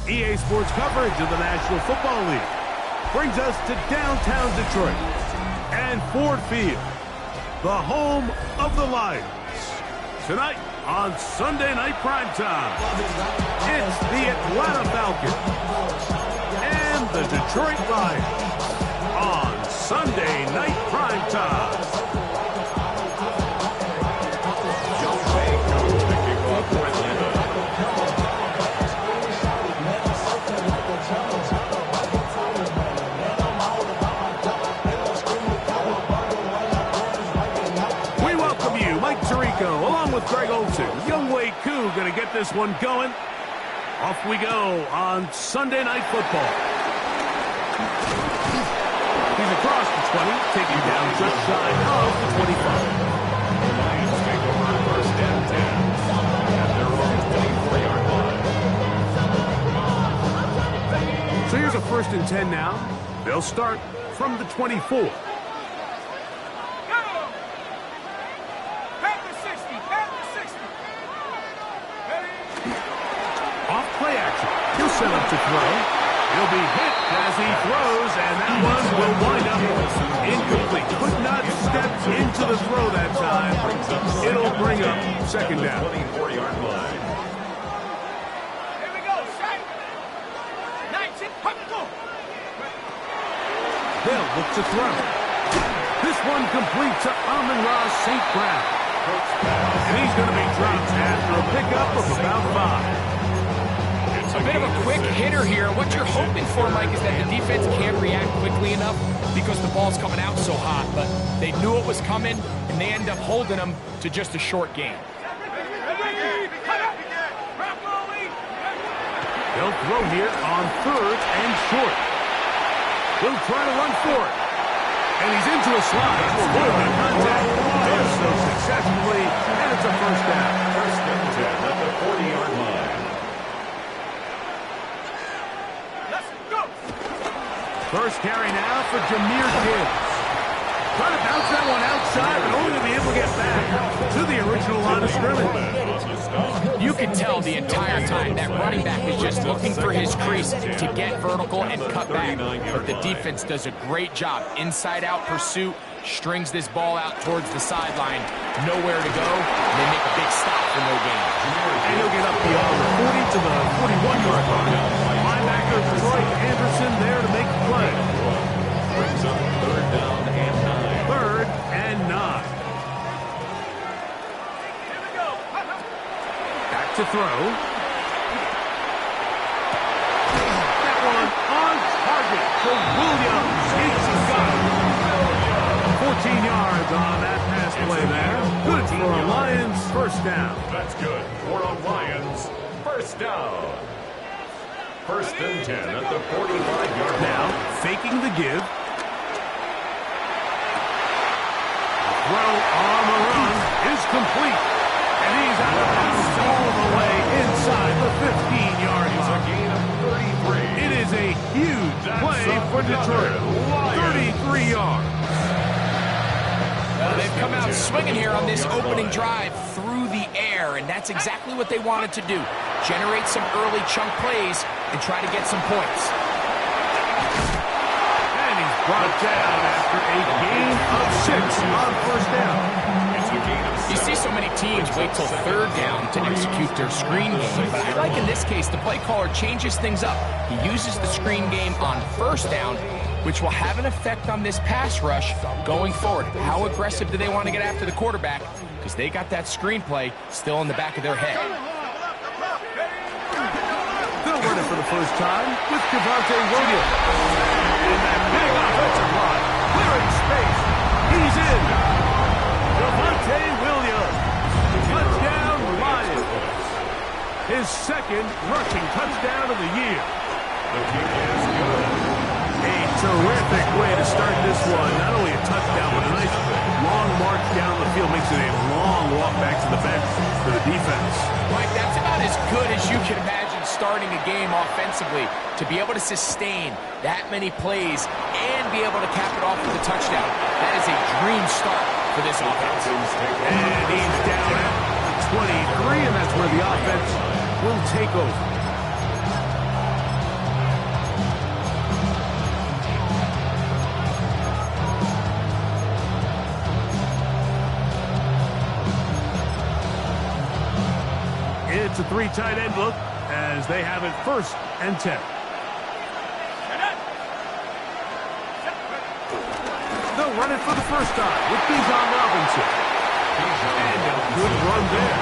EA Sports coverage of the National Football League brings us to downtown Detroit and Ford Field, the home of the Lions. Tonight on Sunday Night Primetime, it's the Atlanta Falcons and the Detroit Lions on Sunday Night Primetime. Along with Greg Olsen, Young Wei Koo going to get this one going. Off we go on Sunday Night Football. He's across the 20, taking down just shy of the 25. The Lions take over first and 10 at their own 24-yard line. So here's a first and 10 now. They'll start from the 24. Set up to throw. He'll be hit as he throws, and that one will wind up incomplete. Could not step into the throw that time. It'll bring up second down. 24-yard line. Here we go, shot. 19, go. They'll look to throw. This one complete to Amon-Ra St. Brown. And he's going to be dropped after a pickup of about 5. A bit of a quick hitter here. What you're hoping for, Mike, is that the defense can't react quickly enough because the ball's coming out so hot. But they knew it was coming, and they end up holding them to just a short game. They'll throw here on third and short. He'll try to run for it. And he's into a slide. Avoiding contact. Does so successfully, and it's a first down. First and 10 at the 40-yard line. First carry now for Jahmyr Gibbs. Trying to bounce that one outside, but only to be able to get back to the original line of scrimmage. You can tell the entire time that running back is just looking for his crease to get vertical and cut back. But the defense does a great job. Inside-out pursuit, strings this ball out towards the sideline. Nowhere to go. They make a big stop for no gain. And he'll get up beyond the 40 to the 41-yard line. Linebacker Troy Anderson there to make the play. Brings up third down and 9. Third and 9. Back to throw. That one on target for Williams. He's got it. 14 yards on that pass play there. Good for a Lions first down. That's good for a Lions first down. First and 10 at the 45-yard line. Now, faking the give. Throw on the run is complete. And he's out of bounds all the way inside the 15-yard line. It's a gain of 33. It is a huge play for Detroit. 33 yards. They've come out swinging here on this opening drive through the air, and that's exactly what they wanted to do. Generate some early chunk plays and try to get some points. And he's brought down after a gain of 6 on first down. It's a gain of 7. You see so many teams wait till third down to execute their screen game, but I like in this case the play caller changes things up. He uses the screen game on first down, which will have an effect on this pass rush going forward. How aggressive do they want to get after the quarterback? Because they got that screenplay still in the back of their head. They'll run it for the first time with Javonte Williams. And that big offensive line, clearing space. He's in. Javonte Williams. Touchdown, Lions. His second rushing touchdown of the year. The kick is good. A terrific way to start this one. Not only a touchdown, but a nice long march down the field. Makes it a long walk back to the bench for the defense. Mike, that's about as good as you can imagine starting a game offensively. To be able to sustain that many plays and be able to cap it off with a touchdown. That is a dream start for this offense. And he's down at 23, and that's where the offense will take over. It's a three tight end look as they have it 1st and 10. They'll run it for the first time with Bijan Robinson. And a good run there.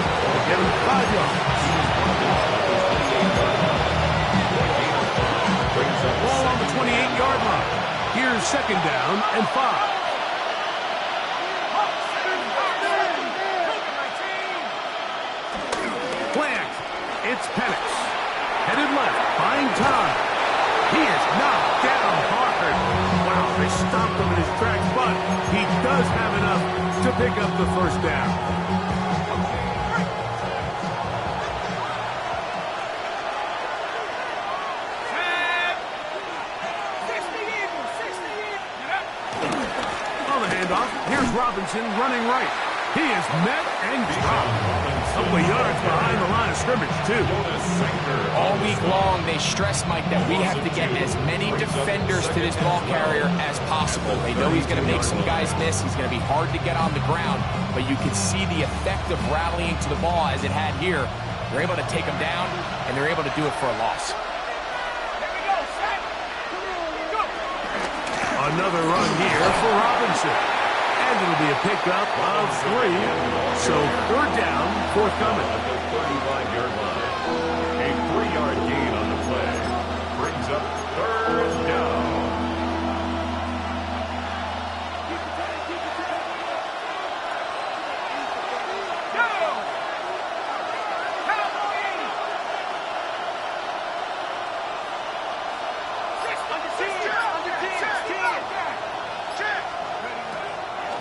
Get him 5 yards. Ball on the 28-yard line. Here's 2nd down and 5. It's Penix. Headed left, buying time. He is knocked down hard. Wow, they stopped him in his tracks, but he does have enough to pick up the 1st down. On the handoff, here's Robinson running right. He is met and dropped. A couple of yards behind the line of scrimmage, too. All week long, they stress, Mike, that we have to get as many defenders to this ball carrier as possible. They know he's going to make some guys miss. He's going to be hard to get on the ground, but you can see the effect of rallying to the ball as it had here. They're able to take him down, and they're able to do it for a loss. Another run here for Robinson. And it'll be a pickup of 3. So 3rd down, forthcoming. At the 35-yard line. A 3-yard gain on the play. Brings up 3rd down.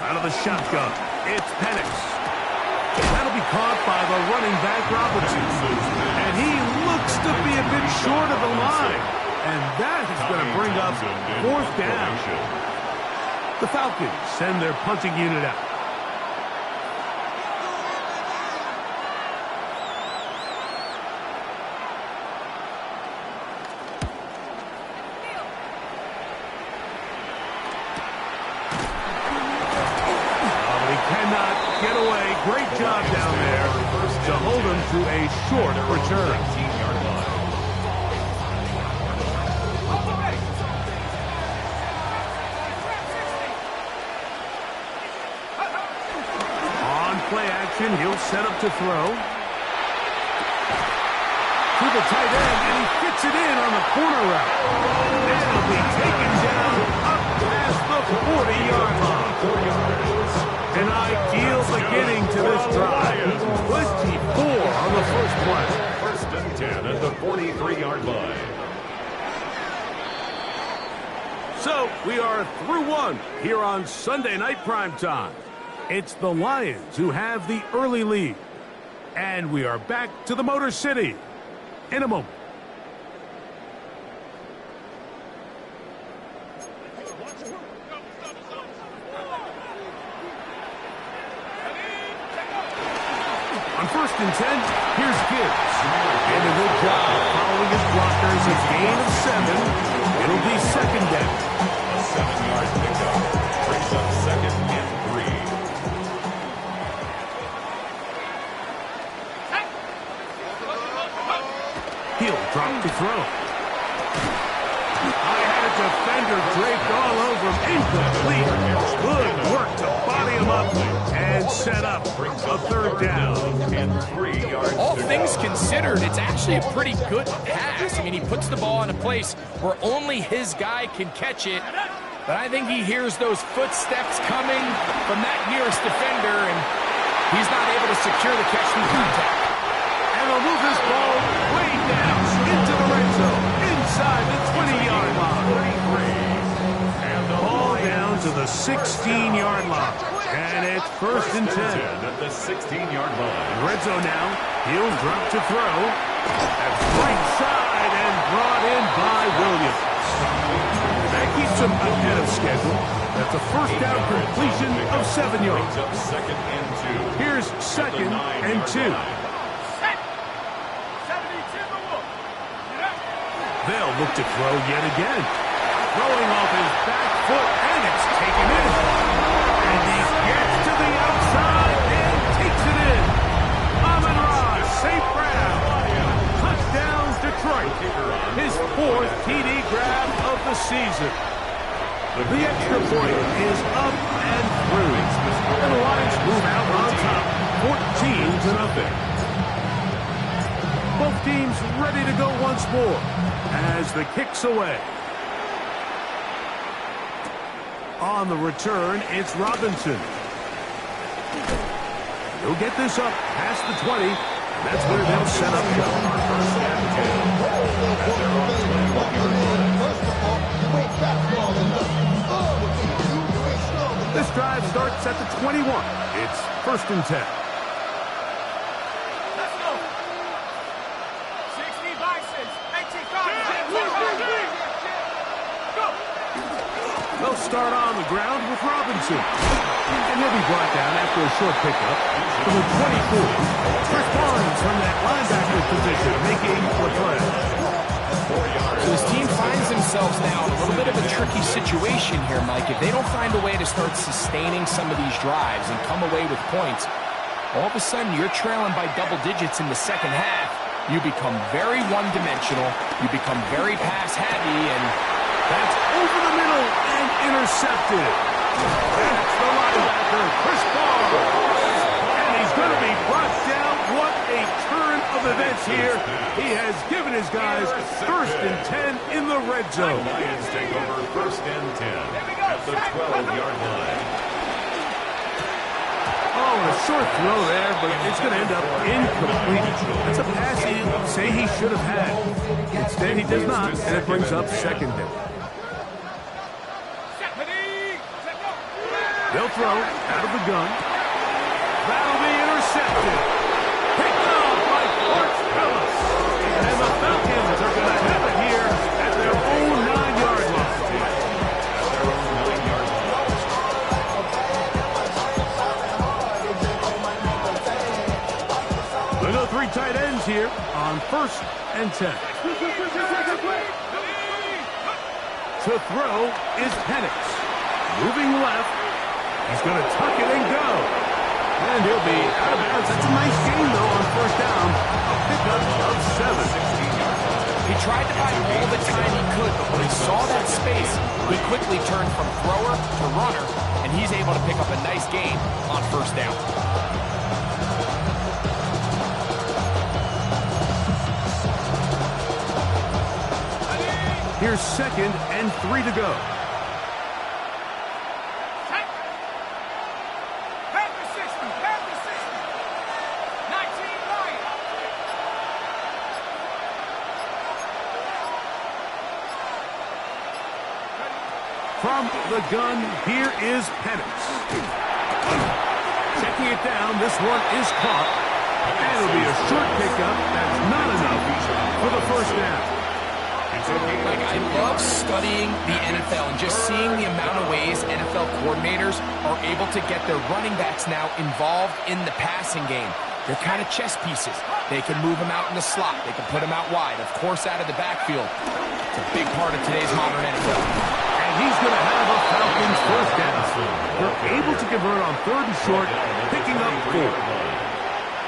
Out of the shotgun, it's Penix. That'll be caught by the running back Robinson. And he looks to be a bit short of the line. And that is going to bring up 4th down. The Falcons send their punting unit out. Get away. Great job down there to hold him to a short return. On play action, he'll set up to throw. To the tight end, and he fits it in on the corner route. It'll be taken down up past the 40-yard line. 4 yards. An ideal beginning to this drive. 24 on the first play. 1st and 10 at the 43-yard line. So we are through 1 here on Sunday Night Primetime. It's the Lions who have the early lead. And we are back to the Motor City in a moment. On 1st and 10, here's Gibbs. And a good job following his blockers, a gain of 7. It'll be 2nd down. A 7-yard pickup. Brings up 2nd and 3. He'll drop to throw. I had a defender draped all over him. Incomplete. Good work to body him up and set up a 3rd down. And 3 yards. All things considered, it's actually a pretty good pass. I mean, he puts the ball in a place where only his guy can catch it. But I think he hears those footsteps coming from that nearest defender, and he's not able to secure the catch through contact. And they'll move this ball way down into the red zone, inside the 20-yard line. Ball down to the 16-yard line. And it's 1st and 10. At the 16-yard line. Red zone now. He'll drop to throw. That's right side and brought in by Williams. That keeps him ahead of schedule. That's a 1st down completion of 7 yards. Up 2nd and 2. Here's 2nd and 2. They'll look to throw yet again. Throwing off his back foot, and it's taken in. And he gets to the outside and takes it in. Amon-Ra, safe ground. His 4th TD grab of the season. The extra point is up and through. And the Lions move out on top, 14-0. Both teams ready to go once more as the kick's away. On the return, it's Robinson. He'll get this up past the 20. And that's where they'll set up shop. This drive starts at the 21. It's 1st and 10. Let's go. 60 Bisons. 18 Go. They'll start on the ground with Robinson. And he'll be brought down after a short pickup from the 24. Chris Barnes from that linebacker position making the play. So his team finds themselves now in a little bit of a tricky situation here, Mike. If they don't find a way to start sustaining some of these drives and come away with points, all of a sudden you're trailing by double digits in the second half. You become very one-dimensional. You become very pass-heavy, and that's over the middle and intercepted. That's the linebacker, Chris Barnes. And he's going to be brought down. What a turn of events here. He has given his guys 1st and 10 in the red zone. Lions take over 1st and 10 at the 12-yard line. Oh, a short throw there, but it's going to end up incomplete. That's a pass he'd say he should have had. Instead, he does not, and it brings up 2nd down. They'll throw out of the gun. That'll be intercepted. Picked up by Clark Ellis. And the Falcons are going to have it here at their own 9-yard line. Look at 3 tight ends here on 1st and 10. To throw is Penix. Moving left. He's going to tuck it and go. And he'll be out of bounds. That's a nice game, though, on 1st down. A pickup of 7. he tried to buy all the time he could, but when he saw that space, he quickly turned from thrower to runner, and he's able to pick up a nice gain on 1st down. Here's 2nd and 3 to go. From the gun, here is Penix. Checking it down, this one is caught. And it'll be a short pickup. That's not enough for the 1st down. Like, I love studying the NFL and just seeing the amount of ways NFL coordinators are able to get their running backs now involved in the passing game. They're kind of chess pieces. They can move them out in the slot. They can put them out wide, of course, out of the backfield. It's a big part of today's modern NFL. And he's going to have a Falcons 1st down. They're able to convert on 3rd and short, picking up 4.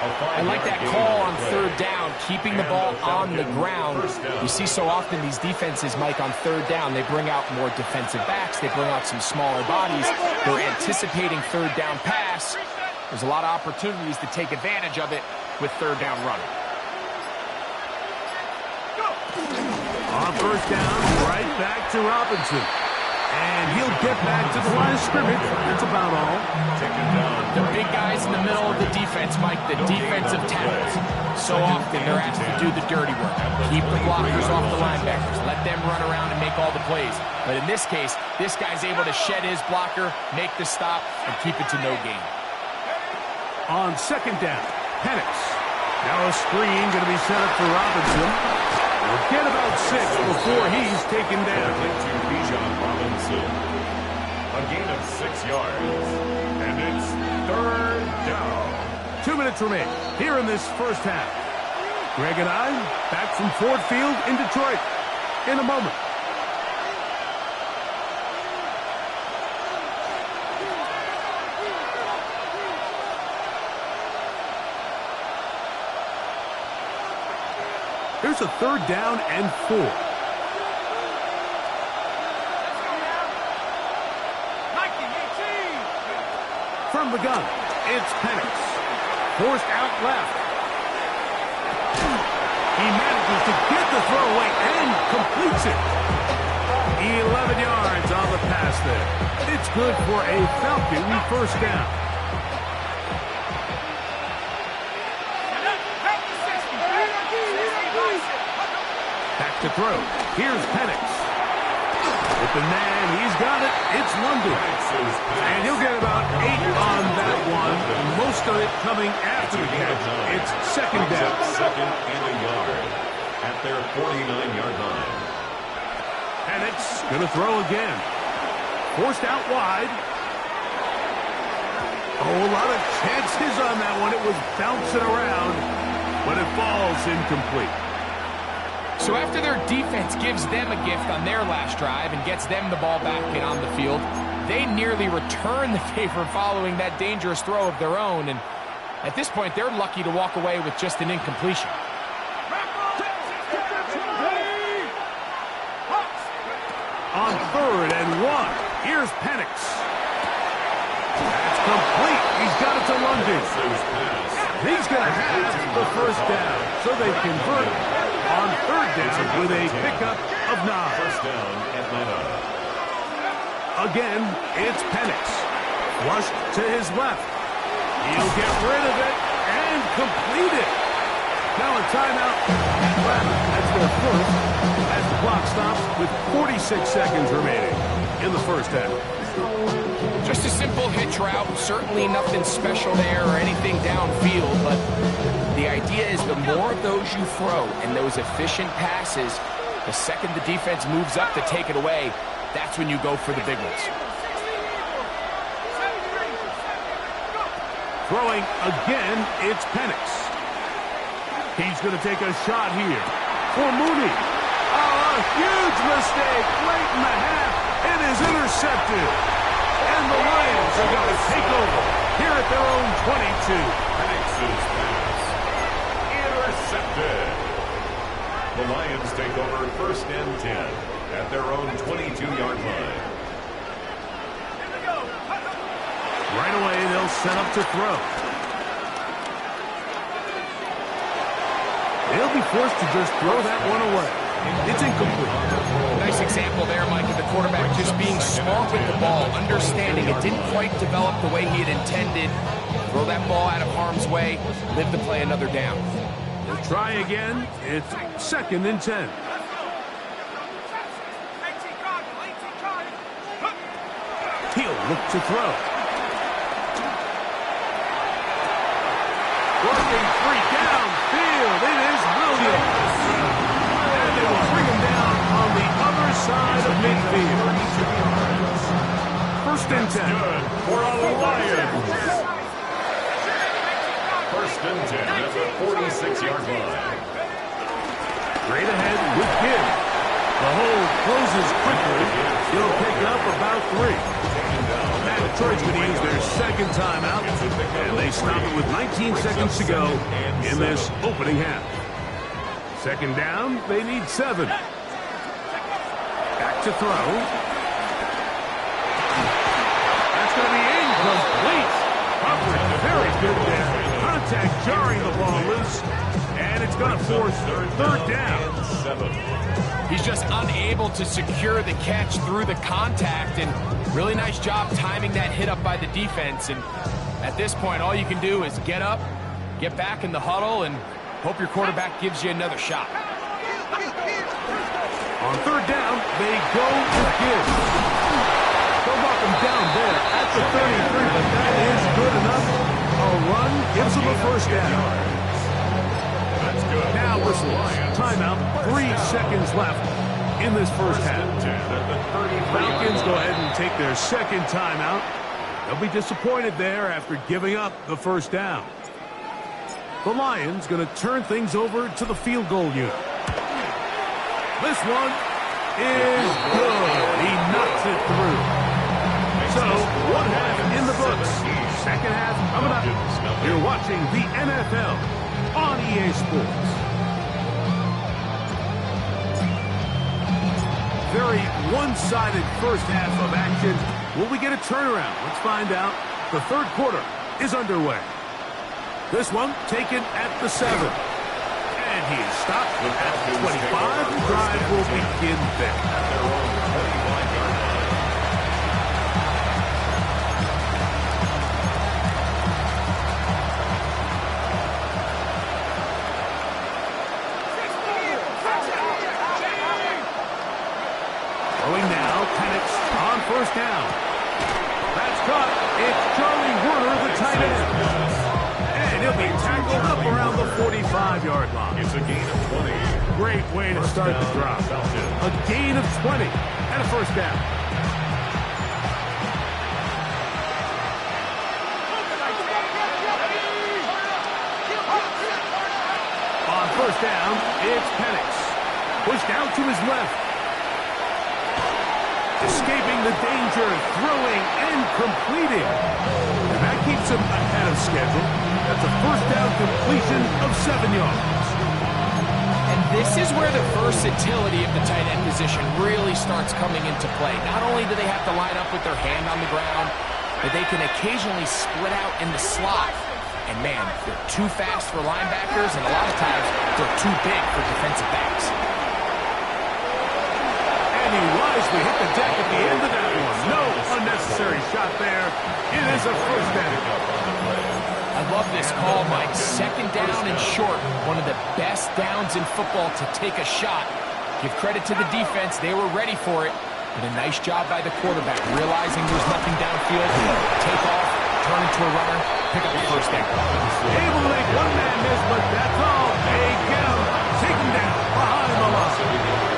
I like that call on 3rd down, keeping the ball on the ground. You see so often these defenses, Mike, on 3rd down, they bring out more defensive backs. They bring out some smaller bodies. They're anticipating 3rd down pass. There's a lot of opportunities to take advantage of it with 3rd down running. On 1st down, right back to Robinson. And he'll get back to the line of scrimmage. That's about all. The big guys in the middle of the defense, Mike, the defensive tackles. So often they're asked to do the dirty work. Keep the blockers off the linebackers. Let them run around and make all the plays. But in this case, this guy's able to shed his blocker, make the stop, and keep it to no gain. On 2nd down, Penix. Now a screen going to be set up for Robinson. We'll get about 6 before he's taken down. A gain of 6 yards. And it's 3rd down. 2 minutes remain here in this 1st half. Greg and I back from Ford Field in Detroit in a moment. Here's Here's a 3rd down and 4. From the gun, it's Penix. Forced out left. He manages to get the throw away and completes it. 11 yards on the pass there. It's good for a Falcon 1st down. Back to throw. Here's Penix. With the man, he's got it. It's London. And he'll get about 8 on that one. Most of it coming after the catch. It's 2nd down. 2nd and a yard at their 49-yard line. Penix going to throw again. Forced out wide. Oh, a lot of chances on that one. It was bouncing around, but it falls incomplete. So after their defense gives them a gift on their last drive and gets them the ball back and on the field, they nearly return the favor following that dangerous throw of their own. And at this point, they're lucky to walk away with just an incompletion. On 3rd and 1, here's Penix. That's complete. He's got it to London. He's going to have the 1st down, so they convert on 3rd down with a pickup of 9. 1st down, Atlanta. Again, it's Penix. Flushed to his left. He'll get rid of it and complete it. Now a timeout. That's their 1st as the clock stops with 46 seconds remaining in the 1st half. Just a simple hitch route. Certainly nothing special there or anything downfield, but the idea is the more of those you throw and those efficient passes, the second the defense moves up to take it away, that's when you go for the big ones. Throwing again, it's Penix. He's going to take a shot here for Mooney. Oh, a huge mistake late in the half. It is intercepted. And the Lions are going to take over here at their own 22. Penix's pass intercepted. The Lions take over 1st and 10 at their own 22-yard line. Right away, they'll set up to throw. They'll be forced to just throw that one away. It's incomplete. Nice example there, Mike, of the quarterback just being smart with the ball, understanding it didn't quite develop the way he had intended. Throw that ball out of harm's way, live to play another down. They'll try again. It's 2nd and 10. He'll look to throw. Working 3 downfield. It is Williams. And they will bring him down on the other side of midfield. 1st and 10. Good for the Lions. 1st and 10 at the 46-yard line. Straight ahead with Gibbs. The hole closes quickly. He'll pick up about 3. And Detroit's going to use their 2nd timeout. And they stop it with 19 seconds to go in this opening half. 2nd down, they need 7. Back to throw. That's going to be incomplete. Coverage very good there. Contact jarring the ball loose. And it's going to force 3rd down. He's just unable to secure the catch through the contact, and really nice job timing that hit up by the defense. And at this point, all you can do is get up, get back in the huddle, and hope your quarterback gives you another shot. On 3rd down, they go with Gibbs. They'll knock him down there at the 33, but that is good enough. A run gives them a 1st down. Now whistles. Timeout. 3 seconds left in this 1st half. Falcons go ahead and take their 2nd timeout. They'll be disappointed there after giving up the 1st down. The Lions going to turn things over to the field goal unit. This one is good. He knocks it through. So, 1 half in the books. 2nd half coming up. You're watching the NFL on EA Sports. very one-sided first half of action. Will we get a turnaround? Let's find out. The third quarter is underway. This one taken at the 7. And he is stopped at the 25. The drive will begin there. Going now, Penix on first down. That's caught. It's Charlie Werner, the tight end. And he'll be tackled up around the 45-yard line. It's a gain of 20. Great way to start the drive. A gain of 20 and a first down. On first down, it's Penix. Pushed out to his left. Escaping the danger, throwing and completing. And that keeps him ahead of schedule. That's a first down completion of 7 yards. And this is where the versatility of the tight end position really starts coming into play. Not only do they have to line up with their hand on the ground, but they can occasionally split out in the slot. And man, they're too fast for linebackers, and a lot of times they're too big for defensive backs. And he wisely hit the deck at the end of that one. No unnecessary shot there. It is a first down. I love this call, Mike. Second down and short. One of the best downs in football to take a shot. Give credit to the defense. They were ready for it. And a nice job by the quarterback, realizing there's nothing downfield. Take off, turn into a runner, pick up the first down. Able to make one man miss, but that's all. They get him. Take him down behind the line.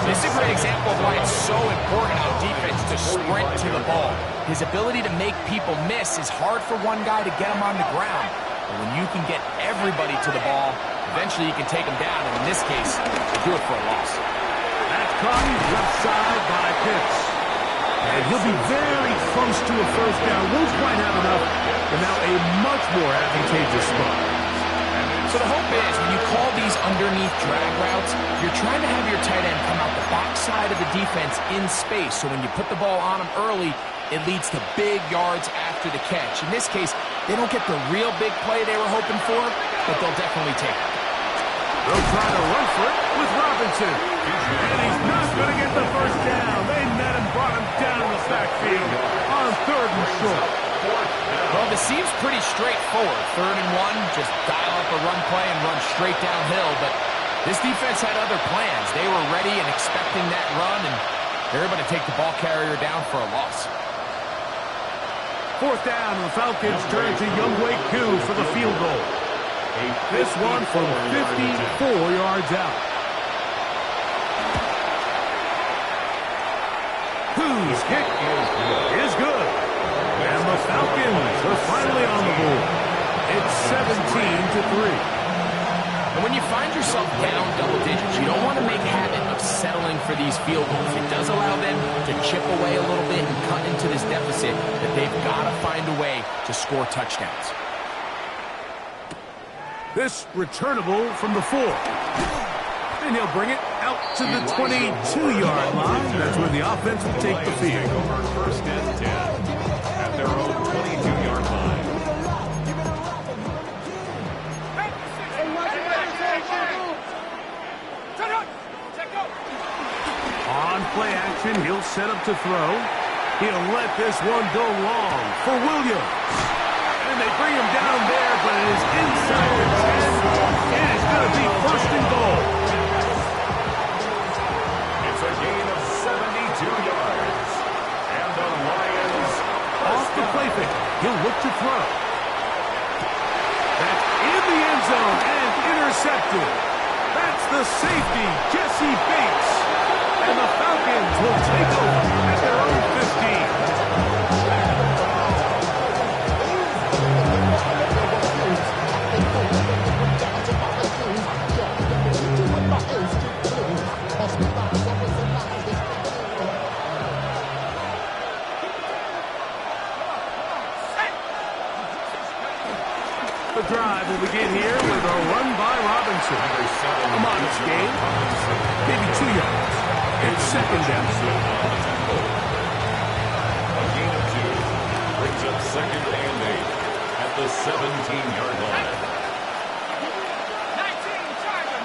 This is a great example of why it's so important on defense to sprint to the ball. His ability to make people miss is hard for one guy to get him on the ground. But when you can get everybody to the ball, eventually you can take him down, and in this case, do it for a loss. That's caught left side by Pitts. And he'll be very close to a first down. Won't quite have enough, but now a much more advantageous spot. So the hope is, when you call these underneath drag routes, you're trying to have your tight end come out the backside of the defense in space. So when you put the ball on him early, it leads to big yards after the catch. In this case, they don't get the real big play they were hoping for, but they'll definitely take it. They'll try to run for it with Robinson. And he's not going to get the first down. They met him, brought him down in the backfield on third and short. Well, this seems pretty straightforward. 3rd and 1, just dial up a run play and run straight downhill. But this defense had other plans. They were ready and expecting that run, and they're able to take the ball carrier down for a loss. 4th down, and the Falcons turn to Younghoe Koo for the field goal. This one from 54 yards out. Koo's kick is good. And the Falcons are finally on the board. It's 17-3. And when you find yourself down double digits, you don't want to make habit of settling for these field goals. It does allow them to chip away a little bit and cut into this deficit, but they've got to find a way to score touchdowns. This returnable from the 4. And he'll bring it out to the 22-yard line. That's where the offense will take the field. First and 10 at their own 22-yard line. On play action, he'll set up to throw. He'll let this one go long for Williams. And they bring him down there, but it is inside the 10. It is going to be first and goal. It's a gain of 72 yards. And the Lions Off the play fake. He'll look to throw. That's in the end zone and intercepted. That's the safety, Jesse Bates. And the Falcons will take over at their own 15. The drive will begin here with a run by Robinson. A modest gain, maybe 2 yards. It's second down. A gain of 2 brings up second and 8 at the 17-yard line. 19 Tiger.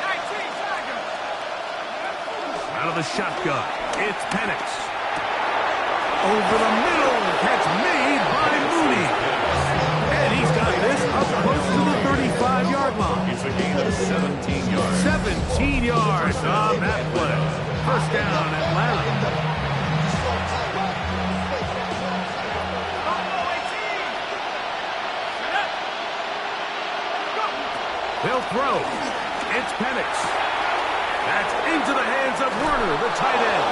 Out of the shotgun, it's Penix. Over the middle, catch made by Mooney. And he's got this up close to the 35-yard line. It's a gain of 17 yards. 17 yards on that play. First down, Atlanta. They'll throw. It's Penix. That's into the hands of Werner, the tight end.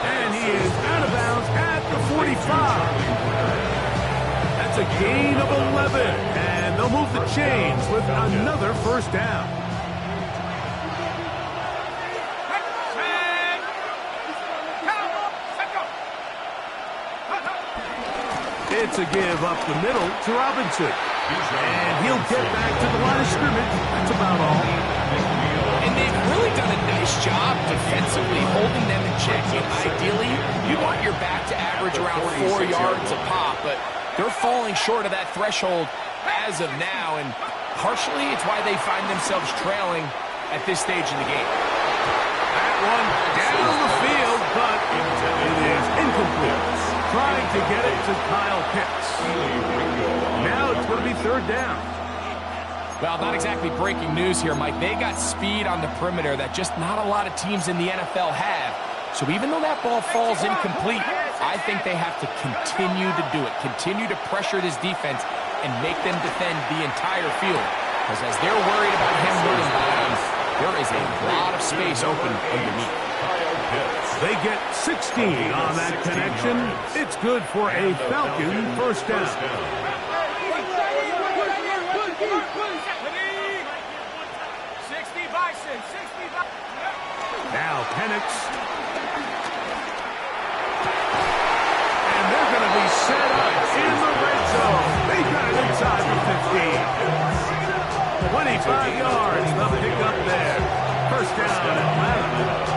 And he is out of bounds at the 45. That's a gain of 11. And they'll move the chains with another first down. It's a give up the middle to Robinson. And he'll get back to the line of scrimmage. That's about all. And they've really done a nice job defensively holding them in check. And ideally, you want your back to average around 4 yards a pop, but they're falling short of that threshold as of now, and partially it's why they find themselves trailing at this stage in the game. That one down the field, but it is incomplete. Trying to get it to Kyle Pitts. Now it's going to be third down. Well, not exactly breaking news here, Mike. They got speed on the perimeter that just not a lot of teams in the NFL have. So even though that ball falls incomplete, I think they have to continue to do it. Continue to pressure this defense and make them defend the entire field. Because as they're worried about him running by them, there is a lot of space open underneath. They get 16 on that connection. It's good for a Falcon first down. 60 Bison, 60 Bison. Now Penix. And they're going to be set up in the red zone. They got it inside the 15. 25 yards, the pickup there. First down, Atlanta.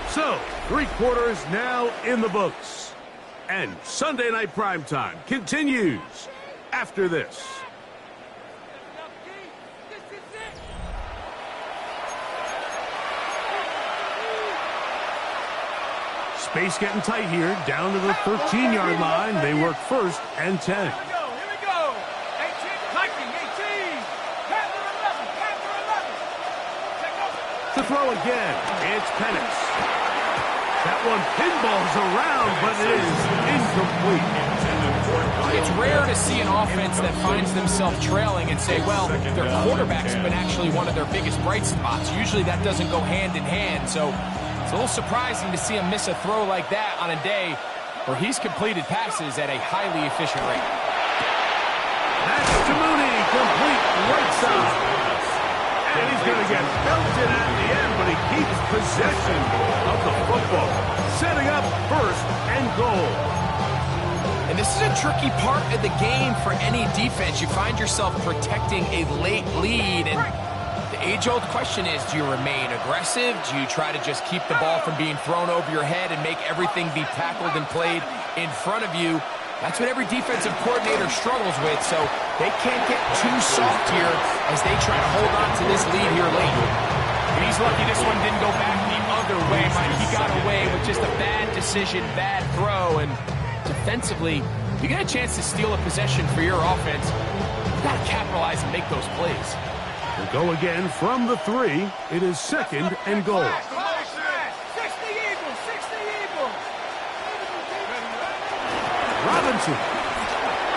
So, 3 quarters now in the books. And Sunday Night Primetime continues after this. Space getting tight here, down to the 13-yard line. They work first and 10. Here we go. 18, Viking, 18. Panther 11, Panther 11. Take over. To throw again, it's Penix. That one pinballs around, but it is incomplete. It's rare to see an offense that finds themselves trailing and say, well, their quarterback's been actually one of their biggest bright spots. Usually that doesn't go hand in hand, so it's a little surprising to see him miss a throw like that on a day where he's completed passes at a highly efficient rate. That's to Mooney, complete right side. And he's going to get belted at the end, but he keeps possession of the football. Setting up first and goal. And this is a tricky part of the game for any defense. You find yourself protecting a late lead, and the age-old question is, do you remain aggressive? Do you try to just keep the ball from being thrown over your head and make everything be tackled and played in front of you? That's what every defensive coordinator struggles with, so they can't get too soft here as they try to hold on to this lead here late. And he's lucky this one didn't go back the other way, Mike. He got away with just a bad decision, bad throw, and defensively, you get a chance to steal a possession for your offense. You got to capitalize and make those plays. We'll go again from the 3. It is second and goal. 60 Eagles, 60 Eagles. Robinson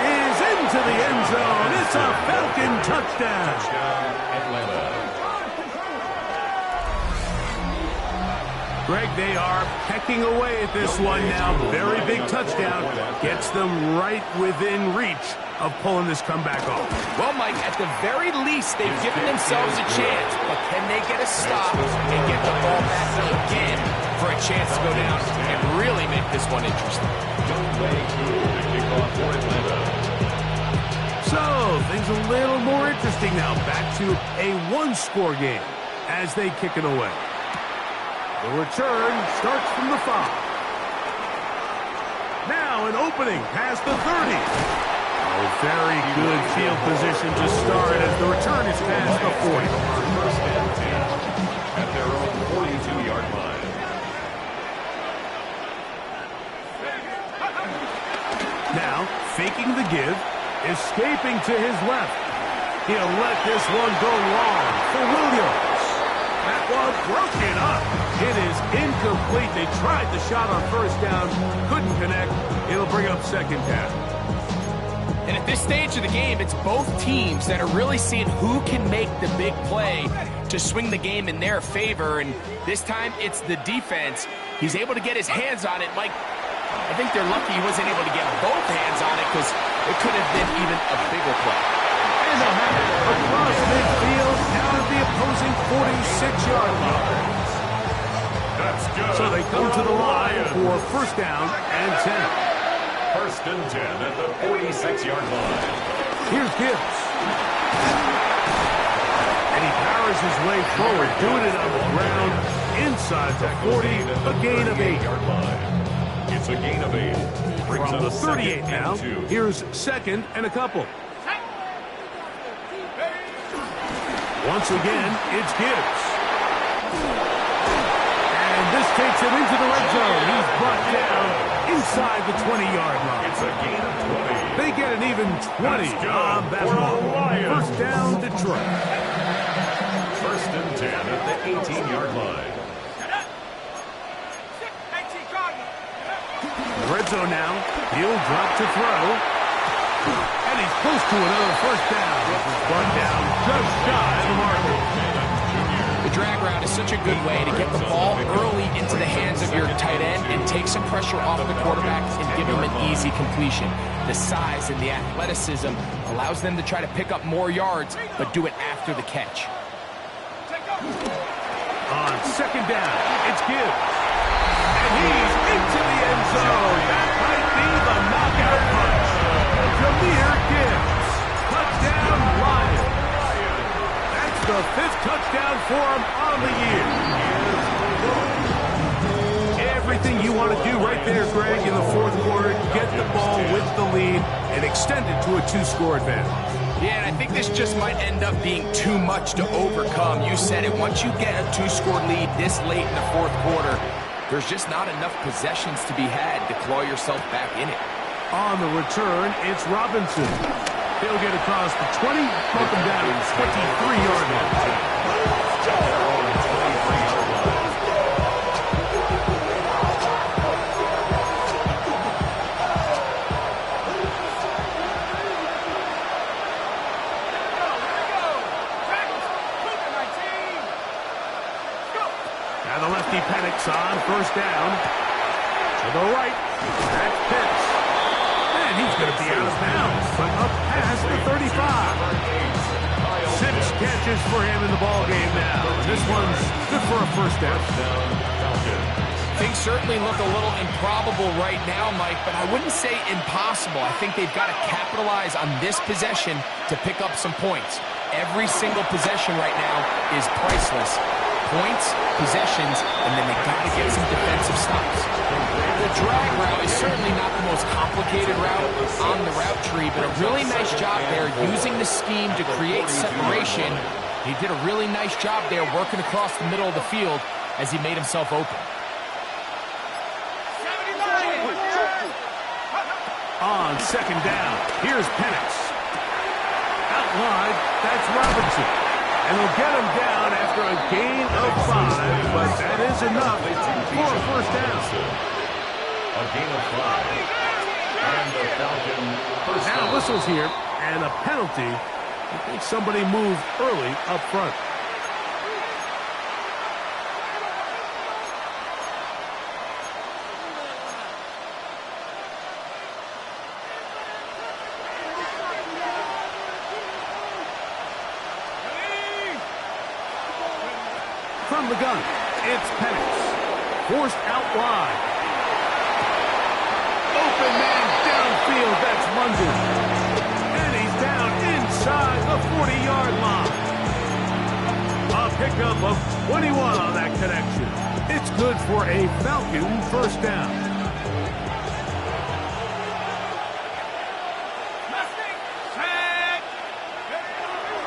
is into the end zone. It's a Falcon touchdown. Greg, they are pecking away at this one now. Very big touchdown. Gets them right within reach of pulling this comeback off. Well, Mike, at the very least, they've given themselves a chance. But can they get a stop and get the ball back again for a chance to go down and really make this one interesting. So, things a little more interesting now. Back to a one-score game as they kick it away. The return starts from the 5. Now an opening past the 30. Oh, very good field position to start as the return is past the 40. First and 10 at their own 42-yard line. Now, faking the give, escaping to his left. He'll let this one go long for Williams. That one broken up. It is incomplete. They tried the shot on first down, couldn't connect. It'll bring up second down. And at this stage of the game, it's both teams that are really seeing who can make the big play to swing the game in their favor. And this time, it's the defense. He's able to get his hands on it. Mike, I think they're lucky he wasn't able to get both hands on it because it could have been even a bigger play. And they'll have it across midfield down at the opposing 46-yard line. That's good. So they come to the line for first down and 10. First and 10 at the 46-yard line. Here's Gibbs. And he powers his way forward, doing it on the ground inside the 40, a gain of 8. It's a gain of 8. From the 38 now, here's second and a couple. Once again, it's Gibbs. And this takes him into the red zone. He's brought down inside the 20-yard line. It's a gain of 20. They get an even 20 on that one. First down, Detroit. First and 10 at the 18-yard line. Red zone now. He'll drop to throw. And he's close to another first down. This is brought down just shy of the marker. The drag route is such a good way to get the ball early into the hands of your tight end and take some pressure off the quarterback and give him an easy completion. The size and the athleticism allows them to try to pick up more yards, but do it after the catch. On second down, it's Gibbs. And he's into the end zone. That might be the knockout punch. Jameer Gibbs. Touchdown, Lions. That's the 5th touchdown for him on the year. Everything you want to do right there, Greg, in the 4th quarter, get the ball with the lead and extend it to a 2-score advantage. Yeah, and I think this just might end up being too much to overcome. You said it. Once you get a 2-score lead this late in the 4th quarter, there's just not enough possessions to be had to claw yourself back in it. On the return, it's Robinson. He'll get across the 20, pump him down to 23-yard line. Now the lefty Penix on first down. To the right, that's Pitts. And he's going to be out of bounds, but up past the 35. 6 catches for him in the ball game now. This one's good for a first down. Things certainly look a little improbable right now, Mike, but I wouldn't say impossible. I think they've got to capitalize on this possession to pick up some points. Every single possession right now is priceless. Points, possessions, and then they got to get some defensive stops. The drag route is certainly not the most complicated route on the route tree, but a really nice job there using the scheme to create separation. He did a really nice job there working across the middle of the field as he made himself open. On second down, here's Penix. Out wide, that's Robinson. And they'll get him down after a gain of 5, but that is enough for a first down. A gain of 5. And the Falcon first down. Now whistles here, and a penalty. I think somebody moved early up front. From the gun, it's Penix. Forced out wide. Open man downfield. That's London. And he's down inside the 40-yard line. A pickup of 21 on that connection. It's good for a Falcon first down.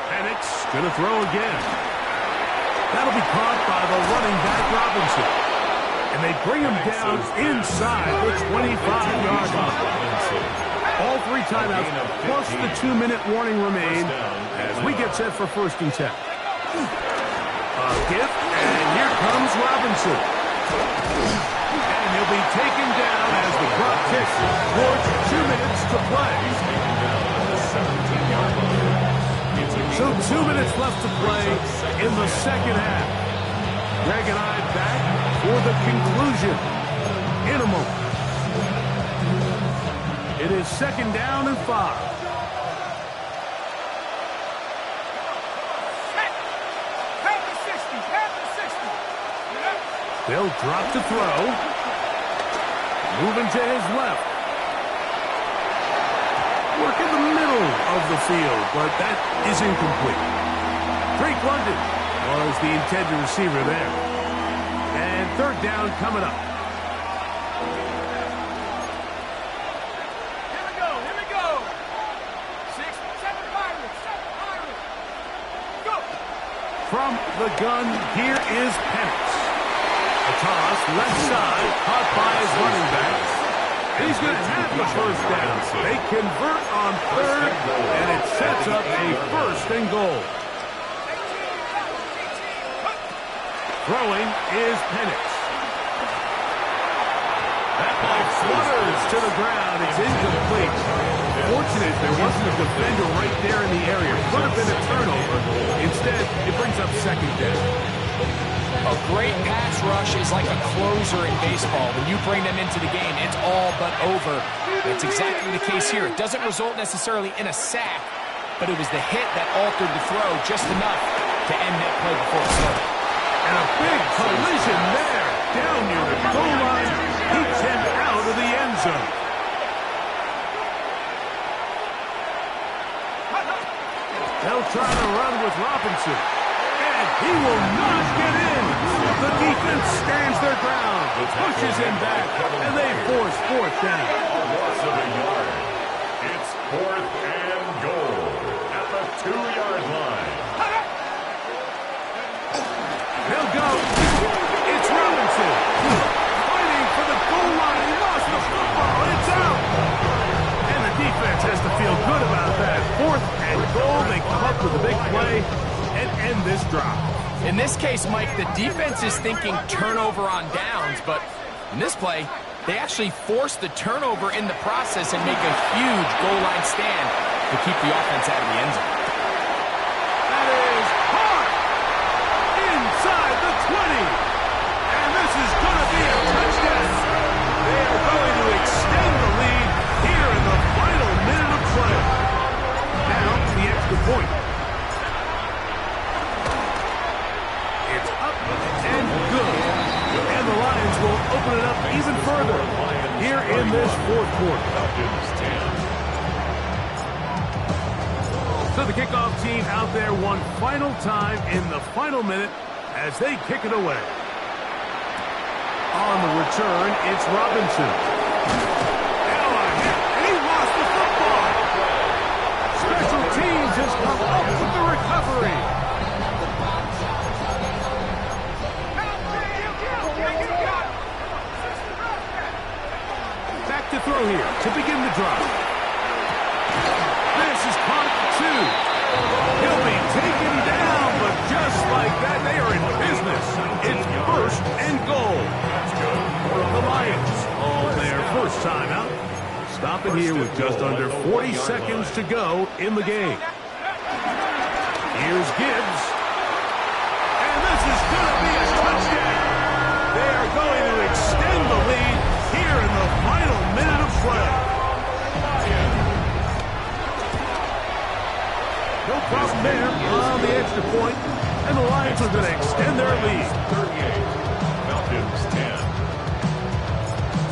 Penix gonna throw again. That'll be caught by the running back Robinson. And they bring him down inside the 25-yard line. All 3 timeouts plus the 2-minute warning remain as we get set for 1st and 10. A gift, and here comes Robinson. And he'll be taken down as the clock ticks towards 2 minutes to play. So 2 minutes left to play in the second half. Greg and I back for the conclusion in a moment. It is 2nd down and 5. They'll drop to throw. Moving to his left. Work in the middle of the field, but that is incomplete. Drake London was the intended receiver there. And 3rd down coming up. Here we go. 6, 7 Pirates, 7 Pirates. Go. From the gun, here is Penix. A toss, left side, caught by his running back. He's going to have the first down. They convert on 3rd, and it sets up a 1st and goal. Throwing is Penix. That ball flutters to the ground. It's incomplete. Fortunate there wasn't a defender right there in the area. Could have been a turnover. Instead, it brings up 2nd down. A great pass rush is like a closer in baseball. When you bring them into the game, it's all but over. That's exactly the case here. It doesn't result necessarily in a sack, but it was the hit that altered the throw just enough to end that play before it started. And a big collision there. Down near the goal line. Keeps him out of the end zone. They'll try to run with Robinson. And he will not get in. The defense stands their ground, pushes him back, and they force 4th down. A loss of a yard. It's 4th and goal at the 2-yard line. They'll go. It's Robinson. Fighting for the goal line. He lost the football. It's out. And the defense has to feel good about that. 4th and goal. They come up with a big play and end this drive. In this case, Mike, the defense is thinking turnover on downs, but in this play, they actually force the turnover in the process and make a huge goal line stand to keep the offense out of the end zone. That is hard. Inside the 20. And this is going to be a touchdown. They are going to extend the lead here in the final minute of play. Now, the extra point. It's up and good. And the Lions will open it up even further here in this 4th quarter. So the kickoff team out there one final time in the final minute as they kick it away. On the return, it's Robinson. And he lost the football. Special teams has come up with the recovery. Back to throw here to begin the drive. This is caught at 2. He'll be taken down, but just like that, they are in business. It's 1st and goal. The Lions on their first timeout. Stopping here with just under 40 seconds to go in the game. Here's Gibbs. And this is going to be a touchdown. They are going to extend the lead here in the final minute of play. No problem there on the extra point, and the Lions are going to extend their lead. 38, Falcons 10.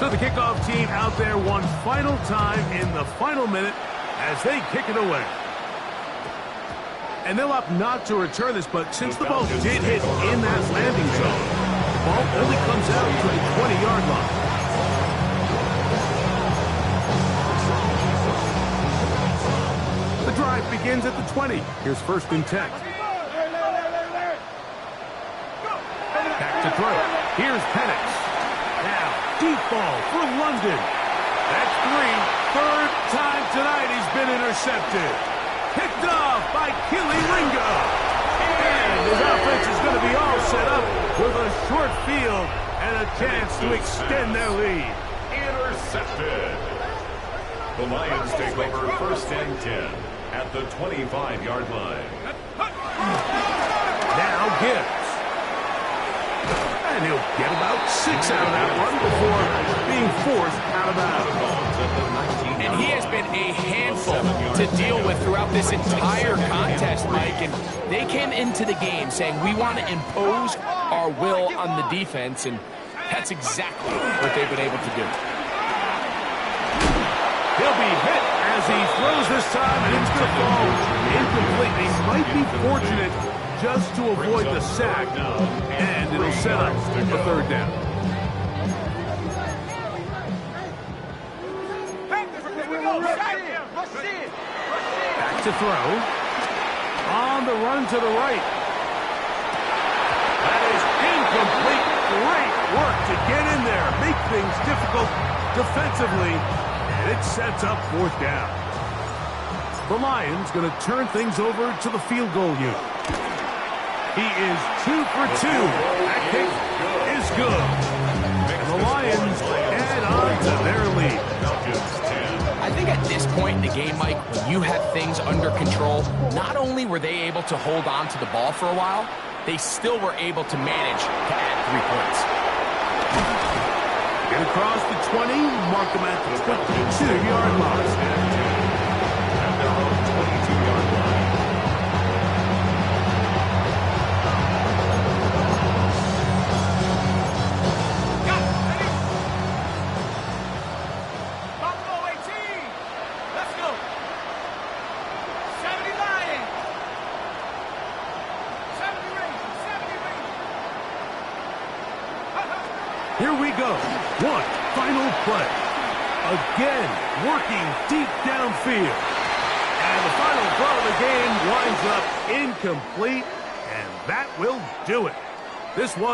So the kickoff team out there one final time in the final minute as they kick it away. And they'll opt not to return this, but since the ball did hit in that landing zone, the ball only comes out to the 20-yard line. The drive begins at the 20. Here's 1st and 10. Back to throw. Here's Penix. Now, deep ball for London. That's 3. Third time tonight he's been intercepted. Picked off by Keely Ringo. And his offense is going to be all set up with a short field and a chance to extend their lead. Intercepted. The Lions take over 1st and 10 at the 25-yard line. Now Gibbs. And he'll get about 6 out of that one before being forced out of bounds. And he has been a handful to deal with throughout this entire contest, Mike. And they came into the game saying, we want to impose our will on the defense, and that's exactly what they've been able to do. He'll be hit as he throws this time, and it's going to fall incomplete. He might be fortunate just to avoid the sack, and it'll set up the 3rd down. Back to throw. On the run to the right. That is incomplete. Great work to get in there. Make things difficult defensively. And it sets up 4th down. The Lions going to turn things over to the field goal unit. He is 2 for 2. That kick is good. And the Lions add on to their lead. I think at this point in the game, Mike, when you have things under control, not only were they able to hold on to the ball for a while, they still were able to manage to add 3 points. Get across the 20, mark them at the 22-yard line. At their own 22-yard line. Here we go. One final play. Again, working deep downfield. And the final throw of the game winds up incomplete, and that will do it. This one